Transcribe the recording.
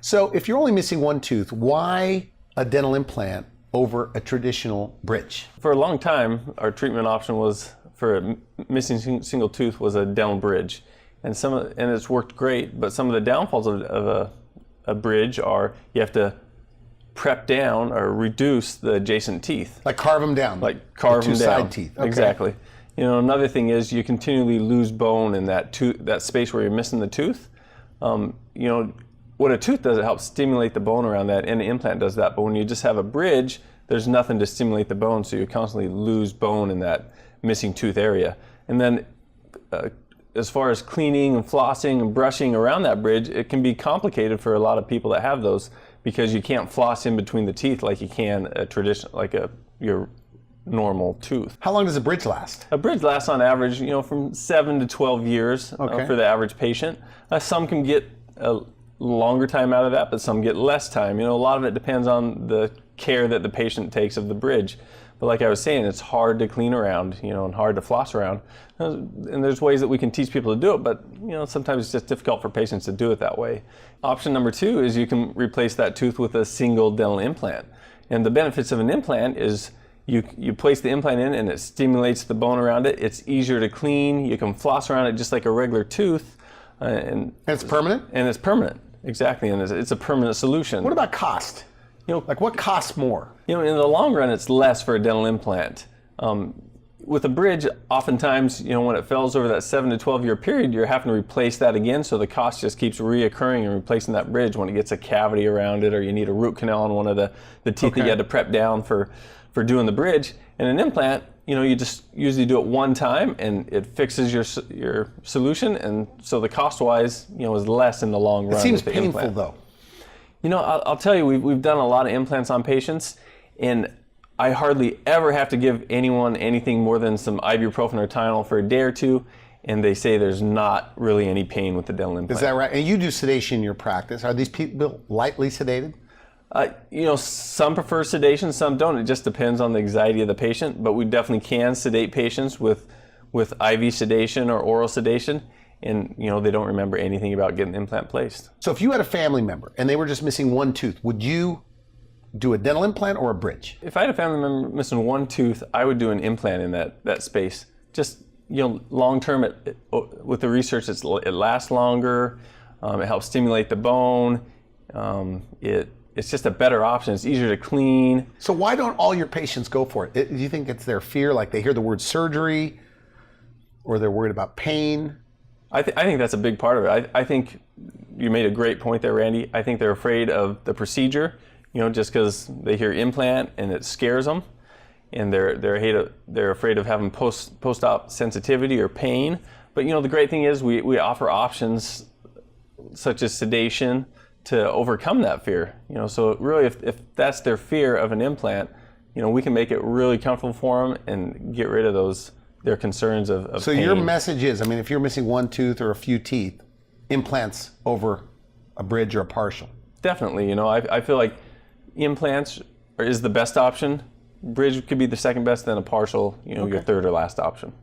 So if you're only missing one tooth, why a dental implant over a traditional bridge? For a long time, our treatment option was for a missing single tooth was a dental bridge, and it's worked great. But some of the downfalls of a bridge are you have to prep down or reduce the adjacent teeth. Like carve them down. Like carve them down. Side teeth. Okay. Exactly. You know, another thing is you continually lose bone in that space where you're missing the tooth. You know, what a tooth does, it helps stimulate the bone around that, and the implant does that. But when you just have a bridge, there's nothing to stimulate the bone, so you constantly lose bone in that missing tooth area. And then as far as cleaning and flossing and brushing around that bridge, it can be complicated for a lot of people that have those, because you can't floss in between the teeth like you can your normal tooth. How long does a bridge last? A bridge lasts on average, you know, from 7 to 12 years for the average patient. Some can get a longer time out of that, but some get less time. You know, a lot of it depends on the care that the patient takes of the bridge. But like I was saying, it's hard to clean around, you know, and hard to floss around. And there's ways that we can teach people to do it, but you know, sometimes it's just difficult for patients to do it that way. Option number 2 is you can replace that tooth with a single dental implant. And the benefits of an implant is you place the implant in and it stimulates the bone around it. It's easier to clean. You can floss around it just like a regular tooth. And it's permanent? And it's permanent, exactly. And it's a permanent solution. What about cost? You know, like what costs more? You know, in the long run, it's less for a dental implant. With a bridge, oftentimes, you know, when it fails over that 7 to 12 year period, you're having to replace that again, so the cost just keeps reoccurring and replacing that bridge when it gets a cavity around it, or you need a root canal on one of the teeth that you had to prep down for doing the bridge. And an implant, you know, you just usually do it one time and it fixes your solution, and so the cost-wise, you know, is less in the long run. It seems painful though. You know, I'll tell you, we've done a lot of implants on patients, and I hardly ever have to give anyone anything more than some ibuprofen or Tylenol for a day or two, and they say there's not really any pain with the dental implant. Is that right? And you do sedation in your practice. Are these people lightly sedated? You know, some prefer sedation, some don't. It just depends on the anxiety of the patient, but we definitely can sedate patients with IV sedation or oral sedation, and you know, they don't remember anything about getting the implant placed. So if you had a family member and they were just missing one tooth, would you do a dental implant or a bridge? If I had a family member missing one tooth, I would do an implant in that space. Just, you know, long term, with the research, it lasts longer. It helps stimulate the bone. It's just a better option. It's easier to clean. So why don't all your patients go for it? Do you think it's their fear, like they hear the word surgery, or they're worried about pain? I think that's a big part of it. I think you made a great point there, Randy. I think they're afraid of the procedure, you know, just because they hear implant and it scares them, and they're afraid of having post-op sensitivity or pain. But you know, the great thing is we offer options such as sedation to overcome that fear. You know, so really, if that's their fear of an implant, you know, we can make it really comfortable for them and get rid of their concerns of So pain. your message is, I mean, if you're missing one tooth or a few teeth, implants over a bridge or a partial. Definitely. You know, I feel like implants is the best option. Bridge could be the second best, then a partial, you know, your third or last option.